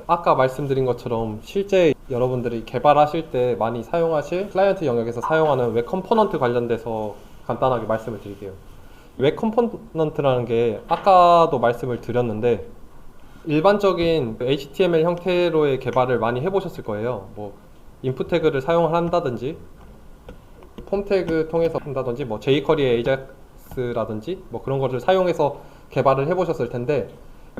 아까 말씀드린 것처럼 실제 여러분들이 개발하실 때 많이 사용하실 클라이언트 영역에서 사용하는 웹 컴포넌트 관련돼서 간단하게 말씀을 드릴게요. 웹 컴포넌트라는 게 아까도 말씀을 드렸는데 일반적인 HTML 형태로의 개발을 많이 해보셨을 거예요. 뭐 인풋 태그를 사용을 한다든지 폼 태그 통해서 한다든지 뭐 jQuery의 AJAX라든지 뭐 그런 것을 사용해서 개발을 해보셨을 텐데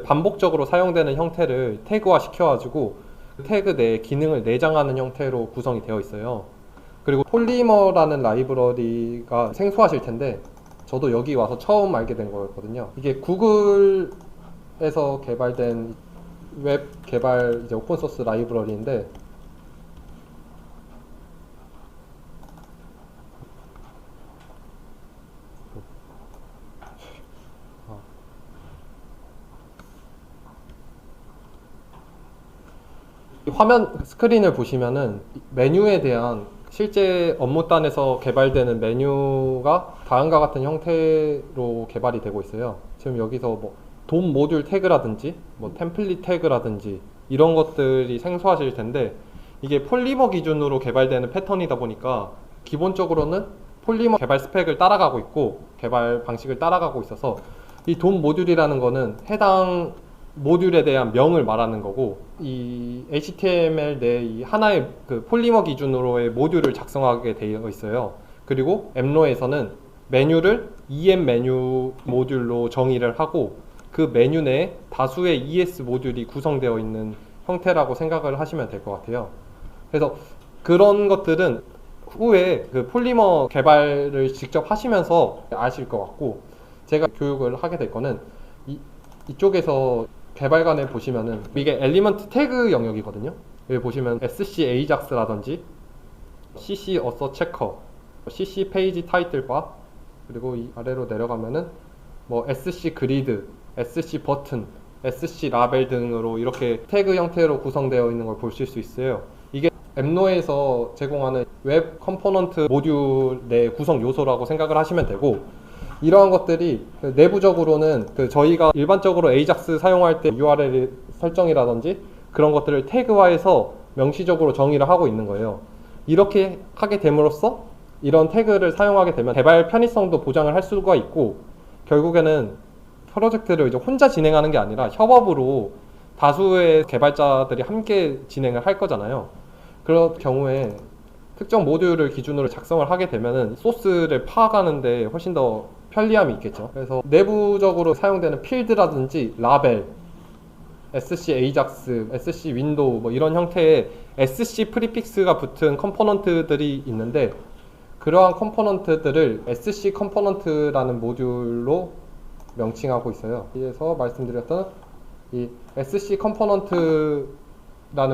반복적으로 사용되는 형태를 태그화 시켜가지고 그 태그 내에 기능을 내장하는 형태로 구성이 되어 있어요. 그리고 폴리머라는 라이브러리가 생소하실 텐데 저도 여기 와서 처음 알게 된 거였거든요. 이게 구글에서 개발된 웹 개발 이제 오픈소스 라이브러리인데 화면 스크린을 보시면은 메뉴에 대한 실제 업무단에서 개발되는 메뉴가 다음과 같은 형태로 개발이 되고 있어요. 지금 여기서 뭐 돔 모듈 태그라든지 뭐 템플릿 태그라든지 이런 것들이 생소하실 텐데 이게 폴리머 기준으로 개발되는 패턴이다 보니까 기본적으로는 폴리머 개발 스펙을 따라가고 있고 개발 방식을 따라가고 있어서 이 돔 모듈이라는 거는 해당 모듈에 대한 명을 말하는 거고 이 HTML 내 이 하나의 그 폴리머 기준으로의 모듈을 작성하게 되어 있어요. 그리고 앱로에서는 메뉴를 EM 메뉴 모듈로 정의를 하고 그 메뉴 내에 다수의 ES 모듈이 구성되어 있는 형태라고 생각을 하시면 될 것 같아요. 그래서 그런 것들은 후에 그 폴리머 개발을 직접 하시면서 아실 것 같고 제가 교육을 하게 될 거는 이쪽에서 개발관에 보시면은 이게 엘리먼트 태그 영역이거든요. 여기 보시면 SC AJAX라든지 CC 어서 체커, CC 페이지 타이틀 바 그리고 이 아래로 내려가면은 뭐 SC 그리드, SC 버튼, SC 라벨 등으로 이렇게 태그 형태로 구성되어 있는 걸 보실 수 있어요. 이게 앱노에서 제공하는 웹 컴포넌트 모듈 내 구성 요소라고 생각을 하시면 되고 이러한 것들이 내부적으로는 저희가 일반적으로 AJAX 사용할 때 URL 설정이라든지 그런 것들을 태그화해서 명시적으로 정의를 하고 있는 거예요. 이렇게 하게 됨으로써 이런 태그를 사용하게 되면 개발 편의성도 보장을 할 수가 있고 결국에는 프로젝트를 이제 혼자 진행하는 게 아니라 협업으로 다수의 개발자들이 함께 진행을 할 거잖아요. 그런 경우에 특정 모듈을 기준으로 작성을 하게 되면은 소스를 파악하는데 훨씬 더 편리함이 있겠죠. 그래서 내부적으로 사용되는 필드라든지 라벨, SC AJAX, SC 윈도우 뭐 이런 형태의 SC 프리픽스가 붙은 컴포넌트들이 있는데 그러한 컴포넌트들을 SC 컴포넌트라는 모듈로 명칭하고 있어요. 그래서 말씀드렸던 이 SC 컴포넌트라는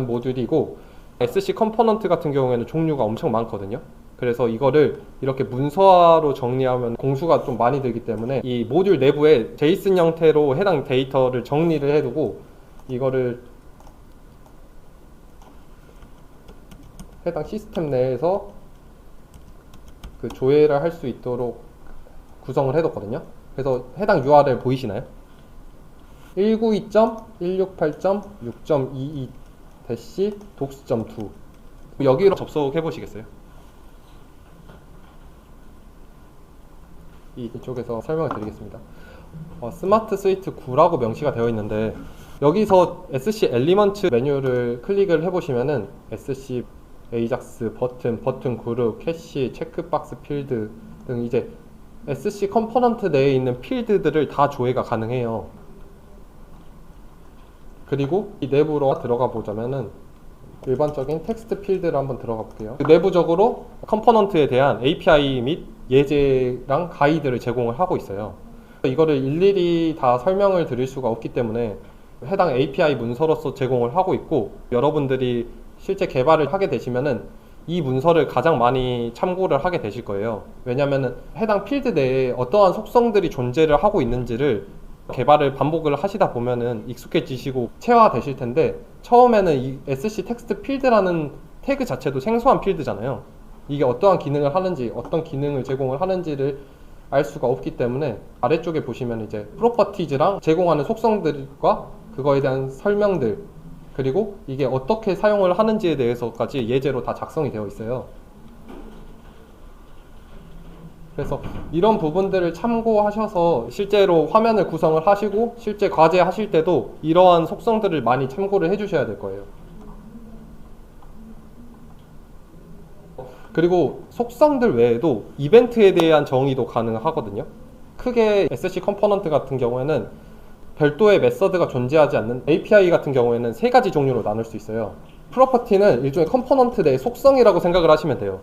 모듈이고 SC 컴포넌트 같은 경우에는 종류가 엄청 많거든요. 그래서 이거를 이렇게 문서화로 정리하면 공수가 좀 많이 들기 때문에 이 모듈 내부에 JSON 형태로 해당 데이터를 정리를 해두고 이거를 해당 시스템 내에서 그 조회를 할 수 있도록 구성을 해뒀거든요. 그래서 해당 URL 보이시나요? 192.168.6.22-docs.2 여기로 접속해 보시겠어요? 이쪽에서 설명을 드리겠습니다. 스마트 스위트 9라고 명시가 되어 있는데 여기서 SC 엘리먼트 메뉴를 클릭을 해보시면은 SC AJAX 버튼 그룹, 캐시, 체크박스 필드 등 이제 SC 컴포넌트 내에 있는 필드들을 다 조회가 가능해요. 그리고 이 내부로 들어가 보자면은 일반적인 텍스트 필드를 한번 들어가 볼게요. 내부적으로 컴포넌트에 대한 API 및 예제랑 가이드를 제공을 하고 있어요. 이거를 일일이 다 설명을 드릴 수가 없기 때문에 해당 API 문서로서 제공을 하고 있고 여러분들이 실제 개발을 하게 되시면은 이 문서를 가장 많이 참고를 하게 되실 거예요. 왜냐면은 해당 필드 내에 어떠한 속성들이 존재를 하고 있는지를 개발을 반복을 하시다 보면은 익숙해지시고 체화되실 텐데 처음에는 이 SC 텍스트 필드라는 태그 자체도 생소한 필드잖아요. 이게 어떠한 기능을 하는지 어떤 기능을 제공을 하는지를 알 수가 없기 때문에 아래쪽에 보시면 이제 프로퍼티즈랑 제공하는 속성들과 그거에 대한 설명들 그리고 이게 어떻게 사용을 하는지에 대해서까지 예제로 다 작성이 되어 있어요. 그래서 이런 부분들을 참고하셔서 실제로 화면을 구성을 하시고 실제 과제 하실 때도 이러한 속성들을 많이 참고를 해주셔야 될 거예요. 그리고 속성들 외에도 이벤트에 대한 정의도 가능하거든요. 크게 SC 컴포넌트 같은 경우에는 별도의 메서드가 존재하지 않는 API 같은 경우에는 세 가지 종류로 나눌 수 있어요. 프로퍼티는 일종의 컴포넌트 내의 속성이라고 생각을 하시면 돼요.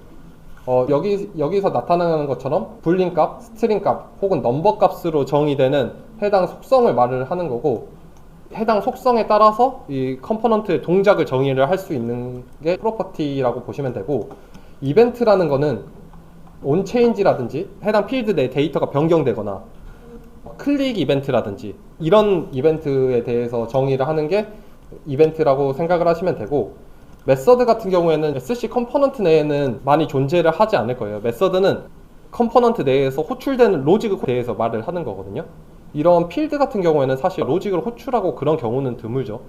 여기서 나타나는 것처럼 불린 값, 스트링 값 혹은 넘버 값으로 정의되는 해당 속성을 말을 하는 거고, 해당 속성에 따라서 이 컴포넌트의 동작을 정의를 할 수 있는 게 프로퍼티라고 보시면 되고, 이벤트라는 거는 온체인지라든지 해당 필드 내 데이터가 변경되거나 클릭 이벤트라든지 이런 이벤트에 대해서 정의를 하는 게 이벤트라고 생각을 하시면 되고, 메서드 같은 경우에는 SC 컴포넌트 내에는 많이 존재를 하지 않을 거예요. 메서드는 컴포넌트 내에서 호출되는 로직에 대해서 말을 하는 거거든요. 이런 필드 같은 경우에는 사실 로직을 호출하고 그런 경우는 드물죠.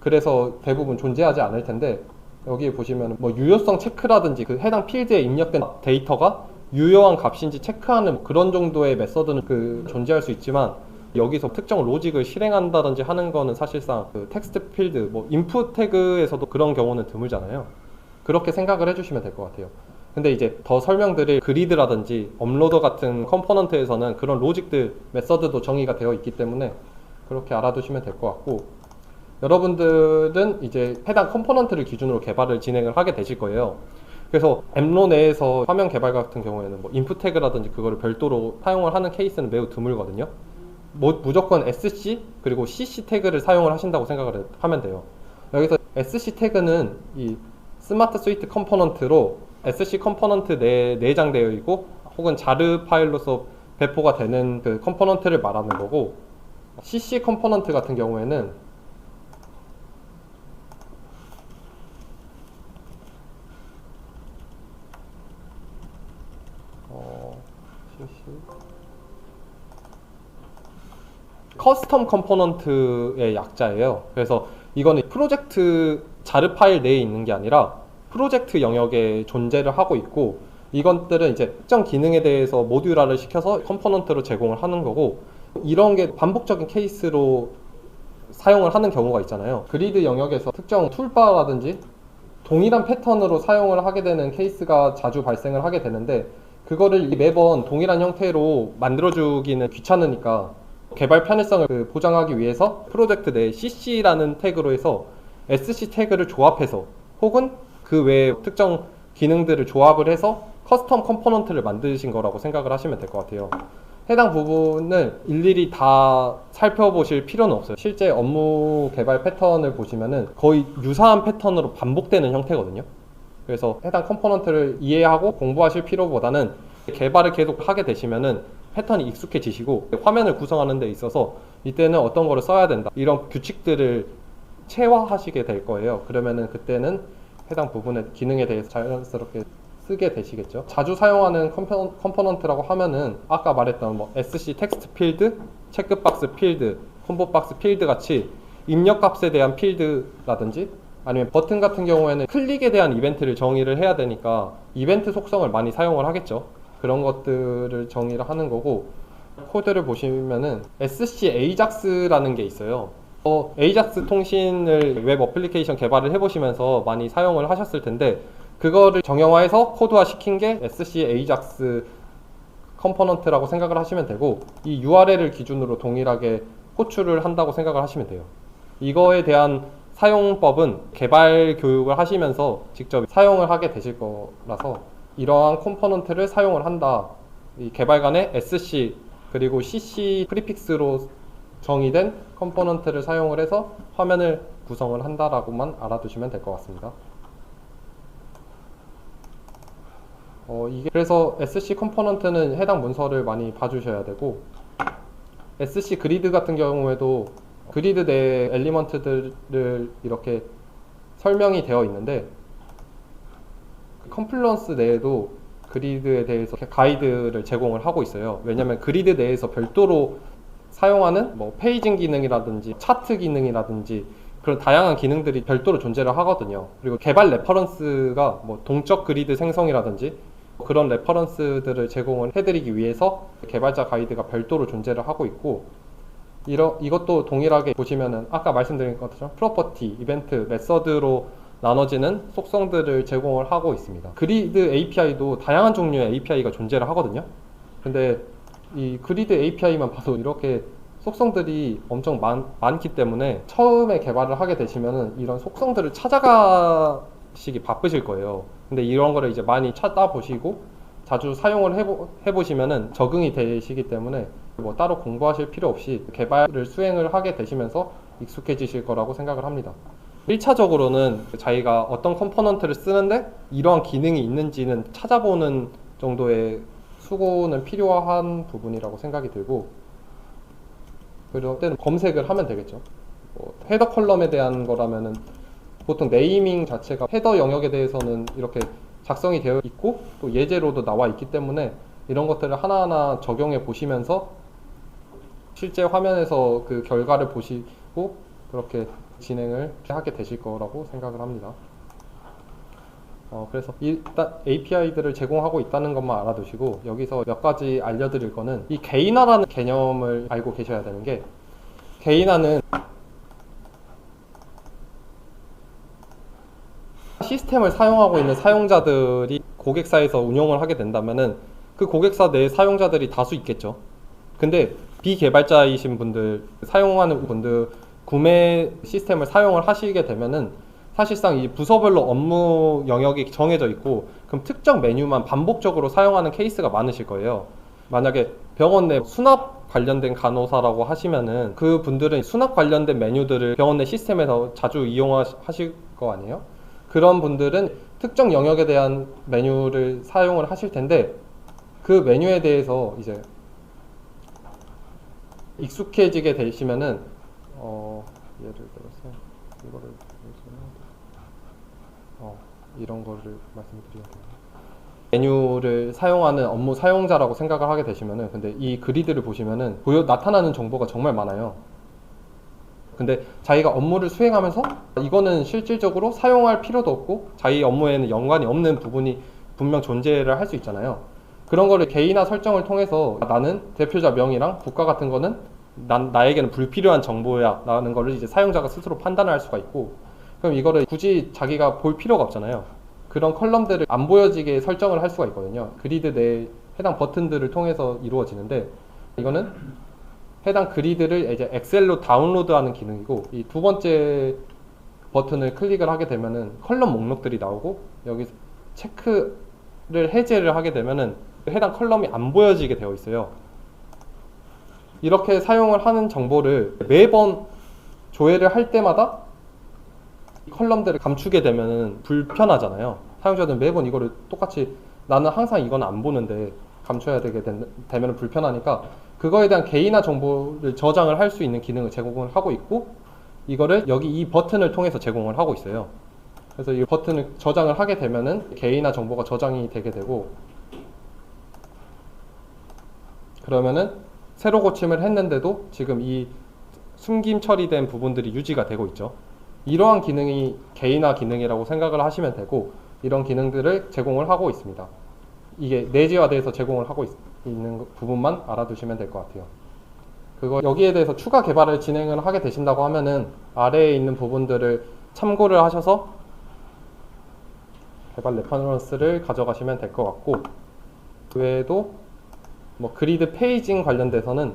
그래서 대부분 존재하지 않을 텐데, 여기 보시면 뭐 유효성 체크라든지 그 해당 필드에 입력된 데이터가 유효한 값인지 체크하는 그런 정도의 메서드는 존재할 수 있지만, 여기서 특정 로직을 실행한다든지 하는 거는 사실상 그 텍스트 필드, 뭐 인풋 태그에서도 그런 경우는 드물잖아요. 그렇게 생각을 해주시면 될 것 같아요. 근데 이제 더 설명드릴 그리드라든지 업로더 같은 컴포넌트에서는 그런 로직들, 메서드도 정의가 되어 있기 때문에 그렇게 알아두시면 될 것 같고, 여러분들은 이제 해당 컴포넌트를 기준으로 개발을 진행을 하게 되실 거예요. 그래서 앱로 내에서 화면 개발 같은 경우에는 뭐 인풋 태그라든지 그거를 별도로 사용을 하는 케이스는 매우 드물거든요. 무조건 SC 그리고 CC 태그를 사용을 하신다고 생각을 하면 돼요. 여기서 SC 태그는 이 스마트 스위트 컴포넌트로 SC 컴포넌트 내에 내장되어 있고 혹은 자르 파일로서 배포가 되는 그 컴포넌트를 말하는 거고, CC 컴포넌트 같은 경우에는 커스텀 컴포넌트의 약자예요. 그래서 이거는 프로젝트 자르 파일 내에 있는 게 아니라 프로젝트 영역에 존재를 하고 있고, 이것들은 이제 특정 기능에 대해서 모듈화를 시켜서 컴포넌트로 제공을 하는 거고, 이런 게 반복적인 케이스로 사용을 하는 경우가 있잖아요. 그리드 영역에서 특정 툴바라든지 동일한 패턴으로 사용을 하게 되는 케이스가 자주 발생을 하게 되는데, 그거를 매번 동일한 형태로 만들어주기는 귀찮으니까 개발 편의성을 보장하기 위해서 프로젝트 내에 CC라는 태그로 해서 SC 태그를 조합해서 혹은 그 외에 특정 기능들을 조합을 해서 커스텀 컴포넌트를 만드신 거라고 생각을 하시면 될 것 같아요. 해당 부분을 일일이 다 살펴보실 필요는 없어요. 실제 업무 개발 패턴을 보시면은 거의 유사한 패턴으로 반복되는 형태거든요. 그래서 해당 컴포넌트를 이해하고 공부하실 필요보다는 개발을 계속 하게 되시면은 패턴이 익숙해지시고 화면을 구성하는 데 있어서 이때는 어떤 거를 써야 된다, 이런 규칙들을 체화하시게 될 거예요. 그러면은 그때는 해당 부분의 기능에 대해서 자연스럽게 쓰게 되시겠죠. 자주 사용하는 컴포넌트라고 하면은 아까 말했던 뭐 SC 텍스트 필드, 체크박스 필드, 콤보박스 필드 같이 입력값에 대한 필드라든지, 아니면 버튼 같은 경우에는 클릭에 대한 이벤트를 정의를 해야 되니까 이벤트 속성을 많이 사용을 하겠죠. 그런 것들을 정의를 하는 거고, 코드를 보시면은 SC AJAX라는 게 있어요. AJAX 통신을 웹 어플리케이션 개발을 해보시면서 많이 사용을 하셨을 텐데, 그거를 정형화해서 코드화 시킨 게 SC AJAX 컴포넌트라고 생각을 하시면 되고, 이 URL을 기준으로 동일하게 호출을 한다고 생각을 하시면 돼요. 이거에 대한 사용법은 개발 교육을 하시면서 직접 사용을 하게 되실 거라서 이러한 컴포넌트를 사용을 한다. 이 개발 간의 SC 그리고 CC 프리픽스로 정의된 컴포넌트를 사용을 해서 화면을 구성을 한다라고만 알아두시면 될 것 같습니다. 그래서 SC 컴포넌트는 해당 문서를 많이 봐주셔야 되고, SC 그리드 같은 경우에도 그리드 내 엘리먼트들을 이렇게 설명이 되어 있는데, 컴플런스 내에도 그리드에 대해서 가이드를 제공을 하고 있어요. 왜냐면 그리드 내에서 별도로 사용하는 뭐 페이징 기능이라든지 차트 기능이라든지 그런 다양한 기능들이 별도로 존재를 하거든요. 그리고 개발 레퍼런스가 뭐 동적 그리드 생성이라든지 그런 레퍼런스들을 제공을 해드리기 위해서 개발자 가이드가 별도로 존재를 하고 있고, 이것도 동일하게 보시면은 아까 말씀드린 것처럼 프로퍼티, 이벤트, 메서드로 나눠지는 속성들을 제공을 하고 있습니다. 그리드 API도 다양한 종류의 API가 존재를 하거든요. 근데 이 그리드 API만 봐도 이렇게 속성들이 엄청 많기 때문에 처음에 개발을 하게 되시면은 이런 속성들을 찾아가시기 바쁘실 거예요. 근데 이런 거를 이제 많이 찾아보시고 자주 사용을 해보시면은 적응이 되시기 때문에 뭐 따로 공부하실 필요 없이 개발을 수행을 하게 되시면서 익숙해지실 거라고 생각을 합니다. 1차적으로는 자기가 어떤 컴포넌트를 쓰는데 이러한 기능이 있는지는 찾아보는 정도의 수고는 필요한 부분이라고 생각이 들고, 그럴 때는 검색을 하면 되겠죠. 뭐 헤더 컬럼에 대한 거라면은 보통 네이밍 자체가 헤더 영역에 대해서는 이렇게 작성이 되어 있고 또 예제로도 나와 있기 때문에 이런 것들을 하나하나 적용해 보시면서 실제 화면에서 그 결과를 보시고 그렇게 진행을 하게 되실 거라고 생각을 합니다. 그래서 일단 API들을 제공하고 있다는 것만 알아두시고, 여기서 몇 가지 알려드릴 거는 이 개인화라는 개념을 알고 계셔야 되는 게, 개인화는 시스템을 사용하고 있는 사용자들이 고객사에서 운영을 하게 된다면은 그 고객사 내 사용자들이 다수 있겠죠. 근데 비개발자이신 분들, 사용하는 분들, 구매 시스템을 사용을 하시게 되면은 사실상 이 부서별로 업무 영역이 정해져 있고, 그럼 특정 메뉴만 반복적으로 사용하는 케이스가 많으실 거예요. 만약에 병원 내 수납 관련된 간호사라고 하시면은 그 분들은 수납 관련된 메뉴들을 병원 내 시스템에서 자주 이용하실 거 아니에요? 그런 분들은 특정 영역에 대한 메뉴를 사용을 하실 텐데, 그 메뉴에 대해서 이제 익숙해지게 되시면은 예를 들어서 이거를 이런 거를 말씀드려야 돼요. 메뉴를 사용하는 업무 사용자라고 생각을 하게 되시면은, 근데 이 그리드를 보시면은 나타나는 정보가 정말 많아요. 근데 자기가 업무를 수행하면서 이거는 실질적으로 사용할 필요도 없고 자기 업무에는 연관이 없는 부분이 분명 존재를 할 수 있잖아요. 그런 거를 개인화 설정을 통해서 나는 대표자 명이랑 국가 같은 거는 나에게는 불필요한 정보야 라는 거를 이제 사용자가 스스로 판단을 할 수가 있고, 그럼 이거를 굳이 자기가 볼 필요가 없잖아요. 그런 컬럼들을 안 보여지게 설정을 할 수가 있거든요. 그리드 내에 해당 버튼들을 통해서 이루어지는데, 이거는 해당 그리드를 이제 엑셀로 다운로드하는 기능이고, 이 두 번째 버튼을 클릭을 하게 되면은 컬럼 목록들이 나오고, 여기서 체크를 해제를 하게 되면은 해당 컬럼이 안 보여지게 되어 있어요. 이렇게 사용을 하는 정보를 매번 조회를 할 때마다 컬럼들을 감추게 되면은 불편하잖아요. 사용자들은 매번 이거를 똑같이, 나는 항상 이건 안 보는데 감춰야 되면 불편하니까 그거에 대한 개인화 정보를 저장을 할 수 있는 기능을 제공을 하고 있고, 이거를 여기 이 버튼을 통해서 제공을 하고 있어요. 그래서 이 버튼을 저장을 하게 되면은 개인화 정보가 저장이 되게 되고, 그러면은 새로 고침을 했는데도 지금 이 숨김 처리된 부분들이 유지가 되고 있죠. 이러한 기능이 개인화 기능이라고 생각을 하시면 되고, 이런 기능들을 제공을 하고 있습니다. 이게 내재화돼서 제공을 하고 있는 부분만 알아두시면 될 것 같아요. 여기에 대해서 추가 개발을 진행을 하게 되신다고 하면은 아래에 있는 부분들을 참고를 하셔서 개발 레퍼런스를 가져가시면 될 것 같고, 그 외에도 뭐 그리드 페이징 관련돼서는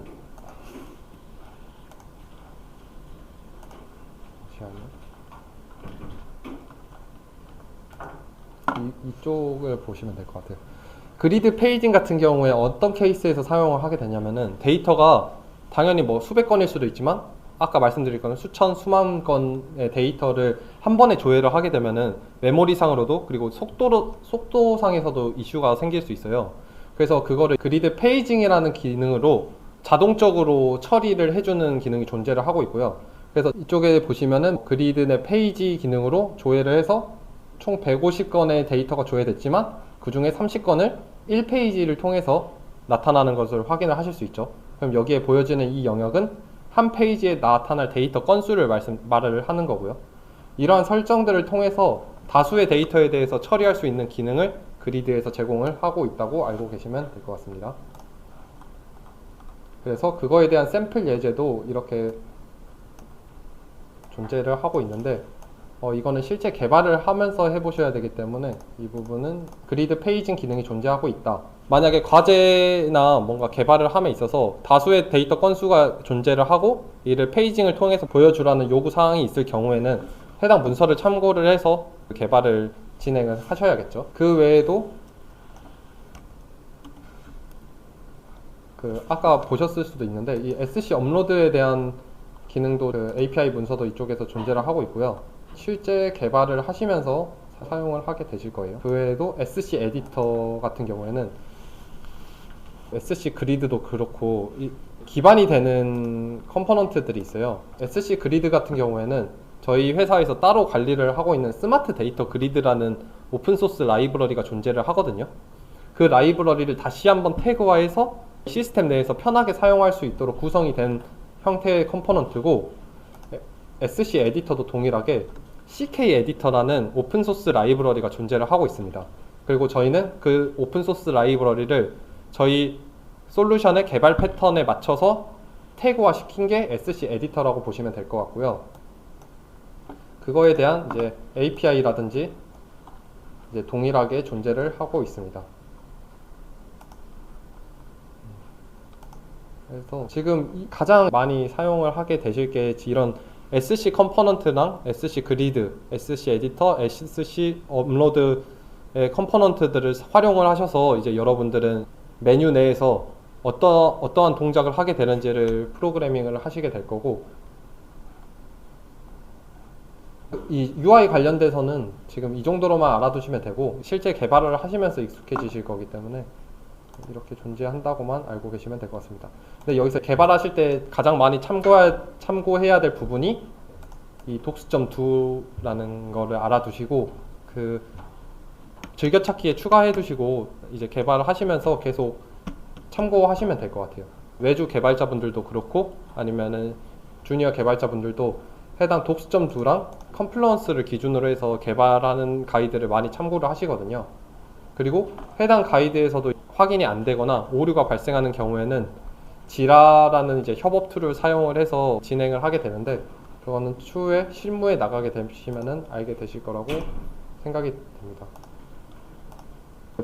이쪽을 보시면 될 것 같아요. 그리드 페이징 같은 경우에 어떤 케이스에서 사용을 하게 되냐면은, 데이터가 당연히 뭐 수백 건일 수도 있지만 아까 말씀드린 거는 수천 수만 건의 데이터를 한 번에 조회를 하게 되면은 메모리상으로도 그리고 속도상에서도 이슈가 생길 수 있어요. 그래서 그거를 그리드 페이징이라는 기능으로 자동적으로 처리를 해주는 기능이 존재를 하고 있고요. 그래서 이쪽에 보시면은 그리드 내 페이지 기능으로 조회를 해서 총 150건의 데이터가 조회됐지만 그 중에 30건을 1페이지를 통해서 나타나는 것을 확인을 하실 수 있죠. 그럼 여기에 보여지는 이 영역은 한 페이지에 나타날 데이터 건수를 말을 하는 거고요. 이러한 설정들을 통해서 다수의 데이터에 대해서 처리할 수 있는 기능을 그리드에서 제공을 하고 있다고 알고 계시면 될 것 같습니다. 그래서 그거에 대한 샘플 예제도 이렇게 존재를 하고 있는데 이거는 실제 개발을 하면서 해보셔야 되기 때문에 이 부분은 그리드 페이징 기능이 존재하고 있다. 만약에 과제나 뭔가 개발을 함에 있어서 다수의 데이터 건수가 존재를 하고 이를 페이징을 통해서 보여주라는 요구 사항이 있을 경우에는 해당 문서를 참고를 해서 개발을 진행을 하셔야겠죠. 그 외에도 아까 보셨을 수도 있는데 이 SC 업로드에 대한 기능도 API 문서도 이쪽에서 존재를 하고 있고요. 실제 개발을 하시면서 사용을 하게 되실 거예요. 그 외에도 SC 에디터 같은 경우에는 SC 그리드도 그렇고 기반이 되는 컴포넌트들이 있어요. SC 그리드 같은 경우에는 저희 회사에서 따로 관리를 하고 있는 스마트 데이터 그리드라는 오픈소스 라이브러리가 존재를 하거든요. 그 라이브러리를 다시 한번 태그화해서 시스템 내에서 편하게 사용할 수 있도록 구성이 된 형태의 컴포넌트고, SC 에디터도 동일하게 CK 에디터라는 오픈소스 라이브러리가 존재를 하고 있습니다. 그리고 저희는 그 오픈소스 라이브러리를 저희 솔루션의 개발 패턴에 맞춰서 태그화 시킨 게 SC 에디터라고 보시면 될 것 같고요. 그거에 대한 이제 API라든지 이제 동일하게 존재를 하고 있습니다. 그래서 지금 가장 많이 사용을 하게 되실 게 이런 SC 컴포넌트랑 SC 그리드, SC 에디터, SC 업로드의 컴포넌트들을 활용을 하셔서 이제 여러분들은 메뉴 내에서 어떠한 동작을 하게 되는지를 프로그래밍을 하시게 될 거고, 이 UI 관련돼서는 지금 이 정도로만 알아두시면 되고 실제 개발을 하시면서 익숙해지실 거기 때문에 이렇게 존재한다고만 알고 계시면 될 것 같습니다. 근데 여기서 개발하실 때 가장 많이 참고해야 될 부분이 이 docs.do라는 거를 알아두시고 즐겨찾기에 추가해 두시고 이제 개발을 하시면서 계속 참고하시면 될 것 같아요. 외주 개발자분들도 그렇고 아니면은 주니어 개발자분들도 해당 docs.do랑 컴플루언스를 기준으로 해서 개발하는 가이드를 많이 참고를 하시거든요. 그리고 해당 가이드에서도 확인이 안 되거나 오류가 발생하는 경우에는 지라라는 이제 협업 툴을 사용을 해서 진행을 하게 되는데, 그거는 추후에 실무에 나가게 되시면은 알게 되실 거라고 생각이 됩니다.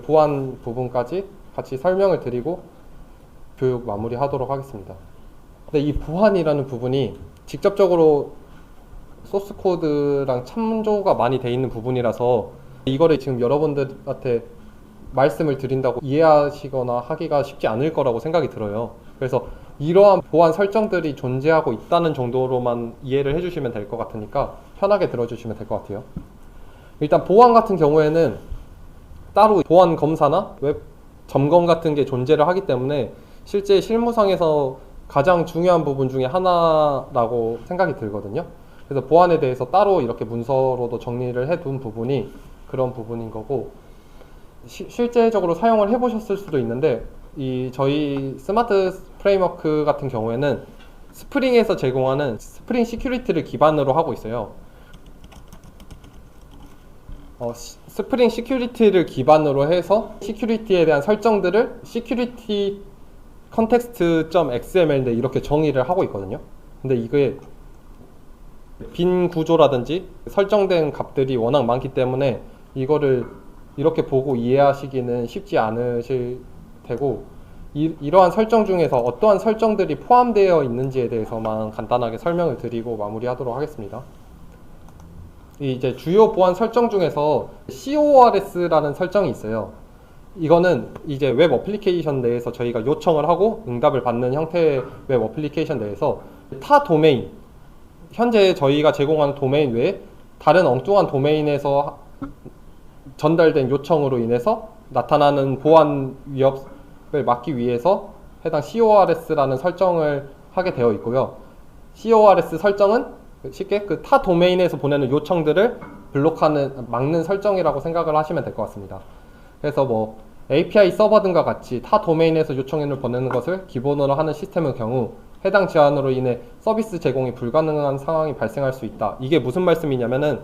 보안 부분까지 같이 설명을 드리고 교육 마무리하도록 하겠습니다. 근데 이 보안이라는 부분이 직접적으로 소스 코드랑 참조가 많이 돼 있는 부분이라서 이거를 지금 여러분들한테 말씀을 드린다고 이해하시거나 하기가 쉽지 않을 거라고 생각이 들어요. 그래서 이러한 보안 설정들이 존재하고 있다는 정도로만 이해를 해주시면 될 것 같으니까 편하게 들어주시면 될 것 같아요. 일단 보안 같은 경우에는 따로 보안 검사나 웹 점검 같은 게 존재를 하기 때문에 실제 실무상에서 가장 중요한 부분 중에 하나라고 생각이 들거든요. 그래서 보안에 대해서 따로 이렇게 문서로도 정리를 해둔 부분이 그런 부분인 거고, 실제적으로 사용을 해보셨을 수도 있는데 저희 스마트 프레임워크 같은 경우에는 스프링에서 제공하는 스프링 시큐리티를 기반으로 하고 있어요. 스프링 시큐리티를 기반으로 해서 시큐리티에 대한 설정들을 시큐리티 context.xml인데 이렇게 정의를 하고 있거든요. 근데 이게 빈 구조라든지 설정된 값들이 워낙 많기 때문에 이거를 이렇게 보고 이해하시기는 쉽지 않으실 테고, 이러한 설정 중에서 어떠한 설정들이 포함되어 있는지에 대해서만 간단하게 설명을 드리고 마무리하도록 하겠습니다. 이제 주요 보안 설정 중에서 CORS라는 설정이 있어요. 이거는 이제 웹 어플리케이션 내에서 저희가 요청을 하고 응답을 받는 형태의 웹 어플리케이션 내에서 타 도메인, 현재 저희가 제공하는 도메인 외에 다른 엉뚱한 도메인에서 전달된 요청으로 인해서 나타나는 보안 위협을 막기 위해서 해당 CORS라는 설정을 하게 되어 있고요. CORS 설정은 쉽게 그 타 도메인에서 보내는 요청들을 막는 설정이라고 생각을 하시면 될 것 같습니다. 그래서 뭐 API 서버 등과 같이 타 도메인에서 요청을 보내는 것을 기본으로 하는 시스템의 경우 해당 제한으로 인해 서비스 제공이 불가능한 상황이 발생할 수 있다. 이게 무슨 말씀이냐면은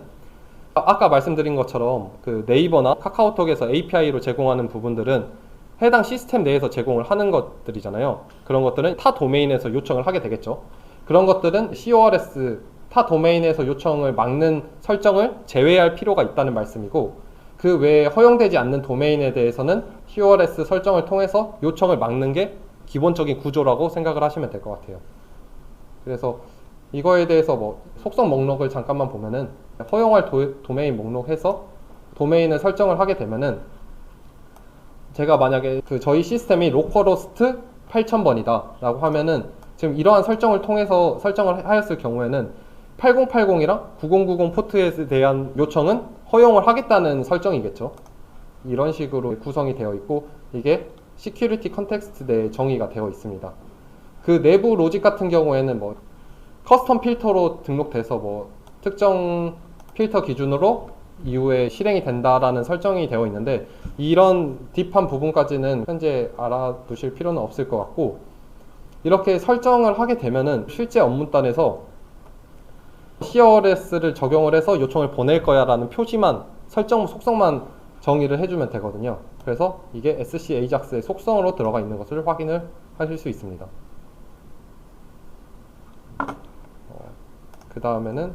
아까 말씀드린 것처럼 그 네이버나 카카오톡에서 API로 제공하는 부분들은 해당 시스템 내에서 제공을 하는 것들이잖아요. 그런 것들은 타 도메인에서 요청을 하게 되겠죠. 그런 것들은 CORS 타 도메인에서 요청을 막는 설정을 제외할 필요가 있다는 말씀이고, 그 외에 허용되지 않는 도메인에 대해서는 CORS 설정을 통해서 요청을 막는 게 기본적인 구조라고 생각을 하시면 될 것 같아요. 그래서 이거에 대해서 뭐 속성 목록을 잠깐만 보면은 허용할 도메인 목록에서 도메인을 설정을 하게 되면은, 제가 만약에 그 저희 시스템이 로컬호스트 8000번이다 라고 하면은 지금 이러한 설정을 통해서 설정을 하였을 경우에는 8080이랑 9090 포트에 대한 요청은 허용을 하겠다는 설정이겠죠. 이런 식으로 구성이 되어 있고, 이게 시큐리티 컨텍스트 내에 정의가 되어 있습니다. 그 내부 로직 같은 경우에는 뭐 커스텀 필터로 등록돼서 뭐 특정 필터 기준으로 이후에 실행이 된다라는 설정이 되어 있는데, 이런 딥한 부분까지는 현재 알아두실 필요는 없을 것 같고, 이렇게 설정을 하게 되면은 실제 업무단에서 CORS를 적용을 해서 요청을 보낼 거야 라는 표시만, 설정 속성만 정의를 해주면 되거든요. 그래서 이게 SC AJAX의 속성으로 들어가 있는 것을 확인을 하실 수 있습니다. 그 다음에는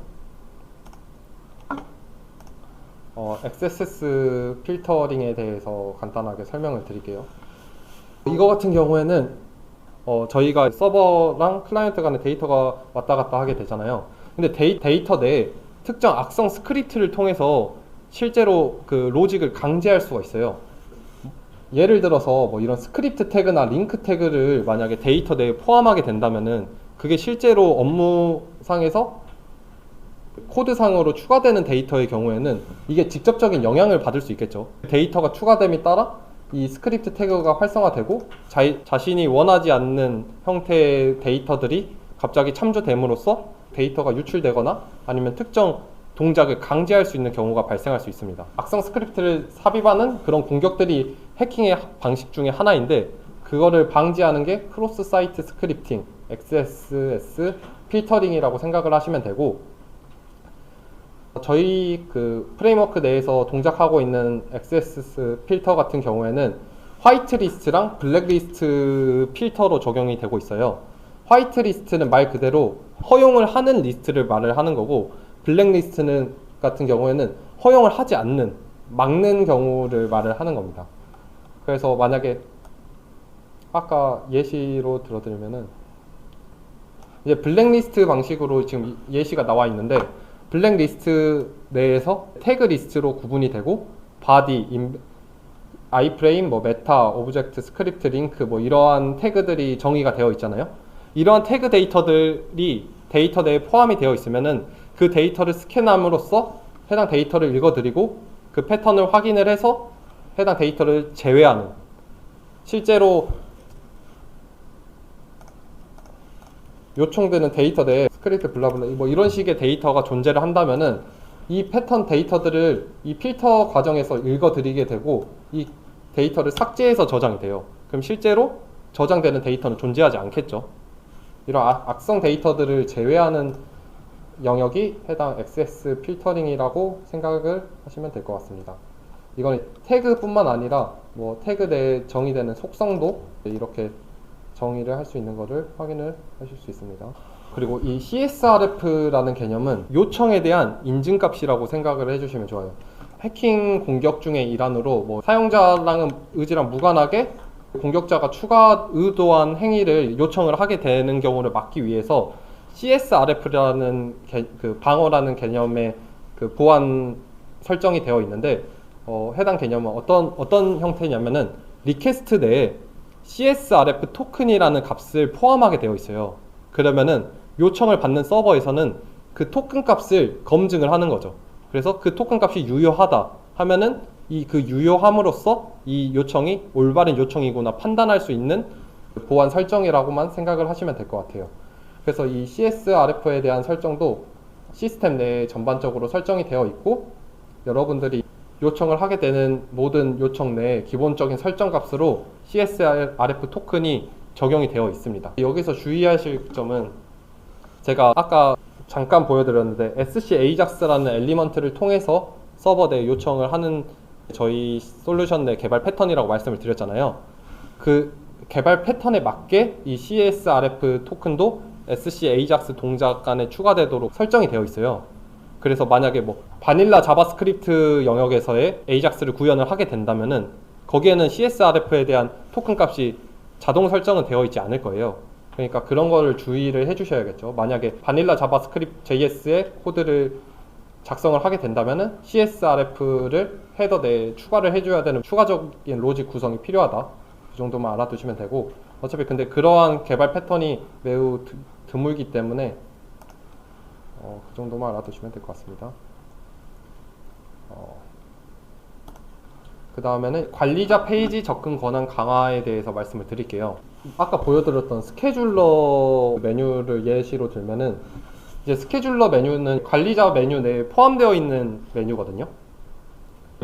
XSS 필터링에 대해서 간단하게 설명을 드릴게요. 이거 같은 경우에는 저희가 서버랑 클라이언트 간에 데이터가 왔다 갔다 하게 되잖아요. 근데 데이터 내에 특정 악성 스크립트를 통해서 실제로 그 로직을 강제할 수가 있어요. 예를 들어서 뭐 이런 스크립트 태그나 링크 태그를 만약에 데이터 내에 포함하게 된다면은, 그게 실제로 업무상에서 코드상으로 추가되는 데이터의 경우에는 이게 직접적인 영향을 받을 수 있겠죠. 데이터가 추가됨에 따라 이 스크립트 태그가 활성화되고 자신이 원하지 않는 형태의 데이터들이 갑자기 참조됨으로써 데이터가 유출되거나 아니면 특정 동작을 강제할 수 있는 경우가 발생할 수 있습니다. 악성 스크립트를 삽입하는 그런 공격들이 해킹의 방식 중에 하나인데, 그거를 방지하는 게 크로스 사이트 스크립팅, XSS 필터링이라고 생각을 하시면 되고, 저희 그 프레임워크 내에서 동작하고 있는 XSS 필터 같은 경우에는 화이트리스트랑 블랙리스트 필터로 적용이 되고 있어요. 화이트리스트는 말 그대로 허용을 하는 리스트를 말을 하는 거고, 블랙리스트는 같은 경우에는 허용을 하지 않는, 막는 경우를 말을 하는 겁니다. 그래서 만약에 아까 예시로 들어드리면은, 이제 블랙리스트 방식으로 지금 예시가 나와 있는데, 블랙리스트 내에서 태그 리스트로 구분이 되고, 바디, 아이프레임, 뭐 메타, 오브젝트, 스크립트, 링크, 뭐 이러한 태그들이 정의가 되어 있잖아요. 이러한 태그 데이터들이 데이터 내에 포함이 되어 있으면은 그 데이터를 스캔함으로써 해당 데이터를 읽어드리고 그 패턴을 확인을 해서 해당 데이터를 제외하는, 실제로 요청되는 데이터 내에 스크립트 블라블라 뭐 이런 식의 데이터가 존재를 한다면은 이 패턴 데이터들을 이 필터 과정에서 읽어드리게 되고 이 데이터를 삭제해서 저장이 돼요. 그럼 실제로 저장되는 데이터는 존재하지 않겠죠. 이런 악성 데이터들을 제외하는 영역이 해당 XS 필터링이라고 생각을 하시면 될 것 같습니다. 이건 태그뿐만 아니라 뭐 태그 내에 정의되는 속성도 이렇게 정의를 할 수 있는 것을 확인을 하실 수 있습니다. 그리고 이 CSRF라는 개념은 요청에 대한 인증값이라고 생각을 해주시면 좋아요. 해킹 공격 중의 일환으로 뭐 사용자랑 의지랑 무관하게 공격자가 추가 의도한 행위를 요청을 하게 되는 경우를 막기 위해서 CSRF라는 그 방어라는 개념의 그 보안 설정이 되어 있는데, 해당 개념은 어떤 형태냐면은 리퀘스트 내에 CSRF 토큰이라는 값을 포함하게 되어 있어요. 그러면은 요청을 받는 서버에서는 그 토큰 값을 검증을 하는 거죠. 그래서 그 토큰 값이 유효하다 하면은 그 유효함으로써 이 요청이 올바른 요청이구나 판단할 수 있는 보안 설정이라고만 생각을 하시면 될 것 같아요. 그래서 이 CSRF에 대한 설정도 시스템 내에 전반적으로 설정이 되어 있고, 여러분들이 요청을 하게 되는 모든 요청 내에 기본적인 설정 값으로 CSRF 토큰이 적용이 되어 있습니다. 여기서 주의하실 점은 제가 아까 잠깐 보여드렸는데 SC AJAX라는 엘리먼트를 통해서 서버 내 요청을 하는 저희 솔루션 내 개발 패턴이라고 말씀을 드렸잖아요. 그 개발 패턴에 맞게 이 CSRF 토큰도 SC AJAX 동작 간에 추가되도록 설정이 되어 있어요. 그래서 만약에 뭐 바닐라 자바스크립트 영역에서의 AJAX를 구현을 하게 된다면은 거기에는 CSRF에 대한 토큰 값이 자동 설정은 되어 있지 않을 거예요. 그러니까 그런 거를 주의를 해주셔야겠죠. 만약에 바닐라 자바스크립트 JS의 코드를 작성을 하게 된다면은 CSRF를 헤더 내에 추가를 해줘야 되는 추가적인 로직 구성이 필요하다. 그 정도만 알아두시면 되고, 어차피 근데 그러한 개발 패턴이 매우 드물기 때문에 그 정도만 알아두시면 될 것 같습니다. 그 다음에는 관리자 페이지 접근 권한 강화에 대해서 말씀을 드릴게요. 아까 보여드렸던 스케줄러 메뉴를 예시로 들면은 이제 스케줄러 메뉴는 관리자 메뉴 내에 포함되어 있는 메뉴거든요.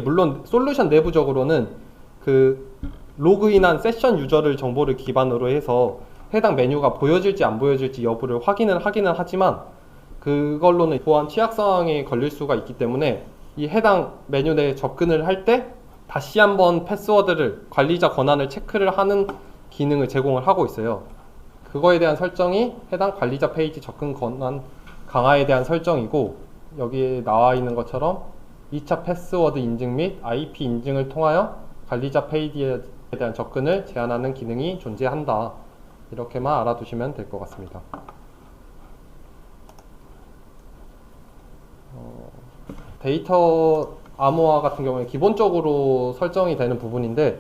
물론 솔루션 내부적으로는 그 로그인한 세션 유저를 정보를 기반으로 해서 해당 메뉴가 보여질지 안 보여질지 여부를 확인은 하기는 하지만 그걸로는 보안 취약 상황에 걸릴 수가 있기 때문에 이 해당 메뉴 내에 접근을 할 때 다시 한번 패스워드를 관리자 권한을 체크를 하는 기능을 제공을 하고 있어요. 그거에 대한 설정이 해당 관리자 페이지 접근 권한 강화에 대한 설정이고, 여기에 나와 있는 것처럼 2차 패스워드 인증 및 IP 인증을 통하여 관리자 페이지에 대한 접근을 제한하는 기능이 존재한다. 이렇게만 알아두시면 될 것 같습니다. 데이터 암호화 같은 경우에 기본적으로 설정이 되는 부분인데,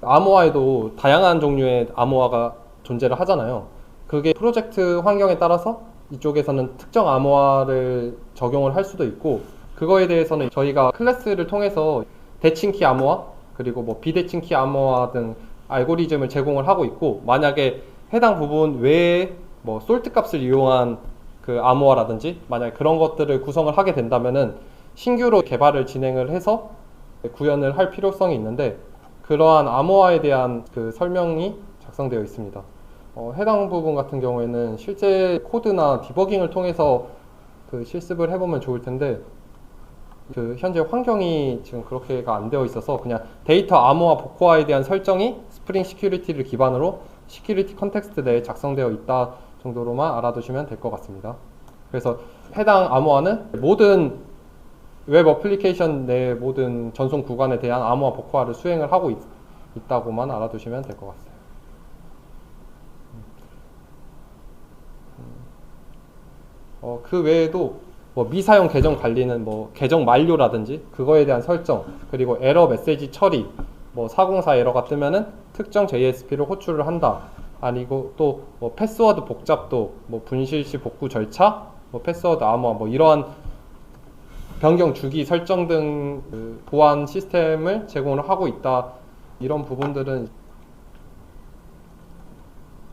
암호화에도 다양한 종류의 암호화가 존재를 하잖아요. 그게 프로젝트 환경에 따라서 이쪽에서는 특정 암호화를 적용을 할 수도 있고, 그거에 대해서는 저희가 클래스를 통해서 대칭키 암호화 그리고 뭐 비대칭키 암호화 등 알고리즘을 제공을 하고 있고, 만약에 해당 부분 외에 뭐 솔트 값을 이용한 그 암호화라든지 만약에 그런 것들을 구성을 하게 된다면은 신규로 개발을 진행을 해서 구현을 할 필요성이 있는데, 그러한 암호화에 대한 그 설명이 작성되어 있습니다. 해당 부분 같은 경우에는 실제 코드나 디버깅을 통해서 그 실습을 해보면 좋을 텐데, 그 현재 환경이 지금 그렇게가 안 되어 있어서 그냥 데이터 암호화 복호화에 대한 설정이 스프링 시큐리티를 기반으로 시큐리티 컨텍스트 내에 작성되어 있다 정도로만 알아두시면 될 것 같습니다. 그래서 해당 암호화는 모든 웹 어플리케이션 내 모든 전송 구간에 대한 암호화 복호화를 수행을 하고 있다고만 알아두시면 될 것 같아요. 그 외에도 뭐 미사용 계정 관리는 뭐 계정 만료라든지 그거에 대한 설정, 그리고 에러 메시지 처리, 뭐 404 에러가 뜨면은 특정 JSP를 호출을 한다. 아니고 또 뭐 패스워드 복잡도, 뭐 분실 시 복구 절차, 뭐 패스워드 암호화, 뭐 이러한 변경 주기 설정 등 그 보안 시스템을 제공을 하고 있다. 이런 부분들은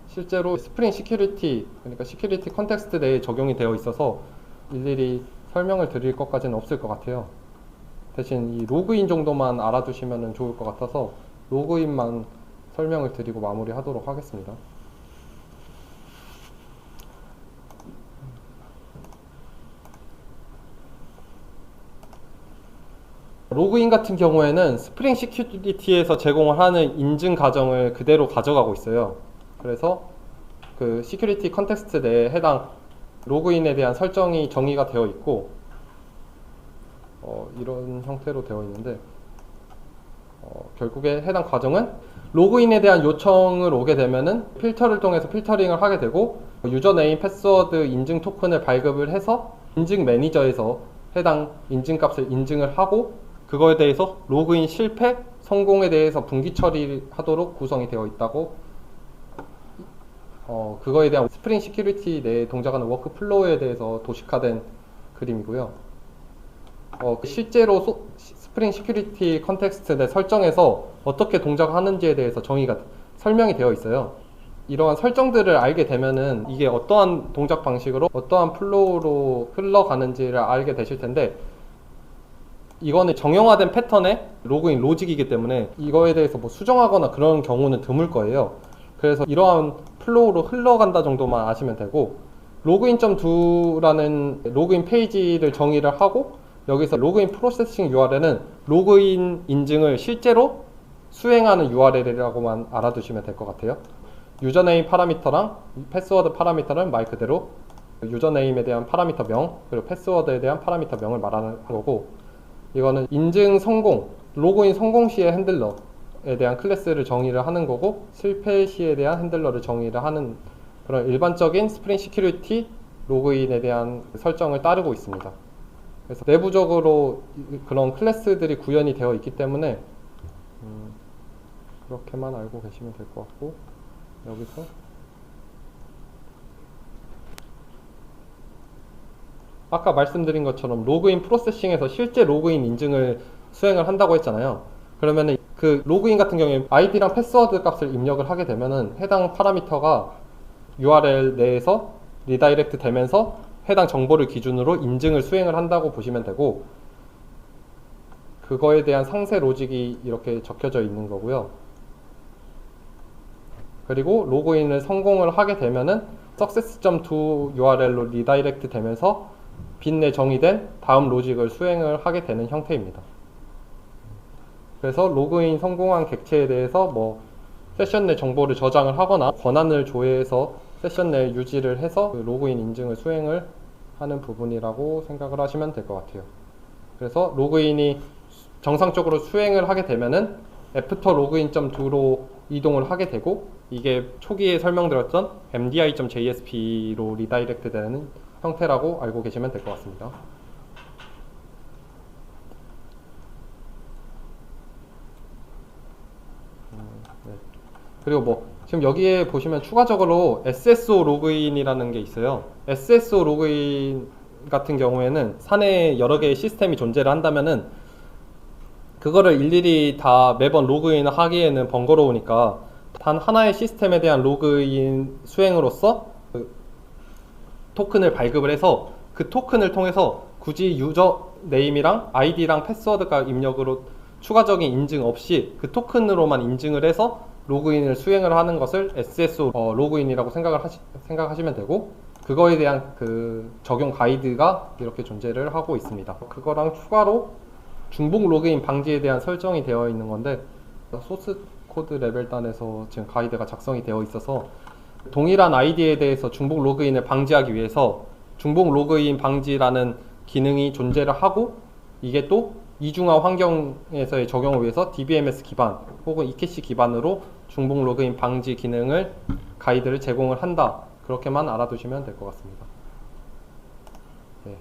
실제로 스프링 시큐리티, 그러니까 시큐리티 컨텍스트 내에 적용이 되어 있어서 일일이 설명을 드릴 것까지는 없을 것 같아요. 대신 이 로그인 정도만 알아두시면 좋을 것 같아서 로그인만 설명을 드리고 마무리하도록 하겠습니다. 로그인 같은 경우에는 스프링 시큐리티에서 제공을 하는 인증 과정을 그대로 가져가고 있어요. 그래서 그 시큐리티 컨텍스트 내에 해당 로그인에 대한 설정이 정의가 되어 있고, 이런 형태로 되어 있는데, 결국에 해당 과정은 로그인에 대한 요청을 오게 되면은 필터를 통해서 필터링을 하게 되고, 유저네임 패스워드 인증 토큰을 발급을 해서 인증 매니저에서 해당 인증값을 인증을 하고, 그거에 대해서 로그인 실패, 성공에 대해서 분기 처리하도록 구성이 되어 있다고, 그거에 대한 스프링 시큐리티 내에 동작하는 워크플로우에 대해서 도식화된 그림이고요. 실제로 스프링 시큐리티 컨텍스트 내 설정에서 어떻게 동작하는지에 대해서 정의가 설명이 되어 있어요. 이러한 설정들을 알게 되면은 이게 어떠한 동작 방식으로 어떠한 플로우로 흘러가는지를 알게 되실 텐데, 이거는 정형화된 패턴의 로그인 로직이기 때문에 이거에 대해서 뭐 수정하거나 그런 경우는 드물 거예요. 그래서 이러한 플로우로 흘러간다 정도만 아시면 되고, 로그인.do라는 로그인 페이지를 정의를 하고, 여기서 로그인 프로세싱 URL은 로그인 인증을 실제로 수행하는 URL이라고만 알아두시면 될 것 같아요. 유저네임 파라미터랑 패스워드 파라미터는 말 그대로 유저네임에 대한 파라미터 명, 그리고 패스워드에 대한 파라미터 명을 말하는 거고, 이거는 인증 성공, 로그인 성공 시의 핸들러에 대한 클래스를 정의를 하는 거고, 실패 시에 대한 핸들러를 정의를 하는 그런 일반적인 스프링 시큐리티 로그인에 대한 설정을 따르고 있습니다. 그래서 내부적으로 그런 클래스들이 구현이 되어 있기 때문에 그렇게만 알고 계시면 될 것 같고, 여기서 아까 말씀드린 것처럼 로그인 프로세싱에서 실제 로그인 인증을 수행을 한다고 했잖아요. 그러면은 그 로그인 같은 경우에 아이디랑 패스워드 값을 입력을 하게 되면은 해당 파라미터가 URL 내에서 리다이렉트 되면서 해당 정보를 기준으로 인증을 수행을 한다고 보시면 되고, 그거에 대한 상세 로직이 이렇게 적혀져 있는 거고요. 그리고 로그인을 성공을 하게 되면은 success.do URL로 리다이렉트 되면서 빈 내 정의된 다음 로직을 수행을 하게 되는 형태입니다. 그래서 로그인 성공한 객체에 대해서 뭐 세션 내 정보를 저장을 하거나 권한을 조회해서 세션 내 유지를 해서 그 로그인 인증을 수행을 하는 부분이라고 생각을 하시면 될 것 같아요. 그래서 로그인이 정상적으로 수행을 하게 되면은 애프터 로그인.do로 이동을 하게 되고, 이게 초기에 설명드렸던 mdi.jsp로 리다이렉트 되는 형태라고 알고 계시면 될 것 같습니다. 네. 그리고 뭐 지금 여기에 보시면 추가적으로 SSO 로그인이라는 게 있어요. SSO 로그인 같은 경우에는 사내에 여러 개의 시스템이 존재를 한다면은 그거를 일일이 다 매번 로그인을 하기에는 번거로우니까 단 하나의 시스템에 대한 로그인 수행으로서 그 토큰을 발급을 해서 그 토큰을 통해서 굳이 유저 네임이랑 아이디랑 패스워드가 입력으로 추가적인 인증 없이 그 토큰으로만 인증을 해서 로그인을 수행을 하는 것을 SSO 로그인이라고 생각하시면 되고, 그거에 대한 그 적용 가이드가 이렇게 존재를 하고 있습니다. 그거랑 추가로 중복 로그인 방지에 대한 설정이 되어 있는 건데, 소스 코드 레벨단에서 지금 가이드가 작성이 되어 있어서 동일한 아이디에 대해서 중복 로그인을 방지하기 위해서 중복 로그인 방지라는 기능이 존재를 하고, 이게 또 이중화 환경에서의 적용을 위해서 DBMS 기반 혹은 ECACH 기반으로 중복 로그인 방지 기능을 가이드를 제공을 한다, 그렇게만 알아두시면 될 것 같습니다. 네.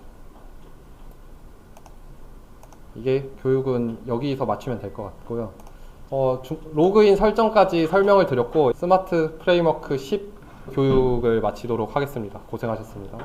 이게 교육은 여기서 마치면 될 것 같고요. 로그인 설정까지 설명을 드렸고, 스마트 프레임워크 10 교육을 마치도록 하겠습니다. 고생하셨습니다.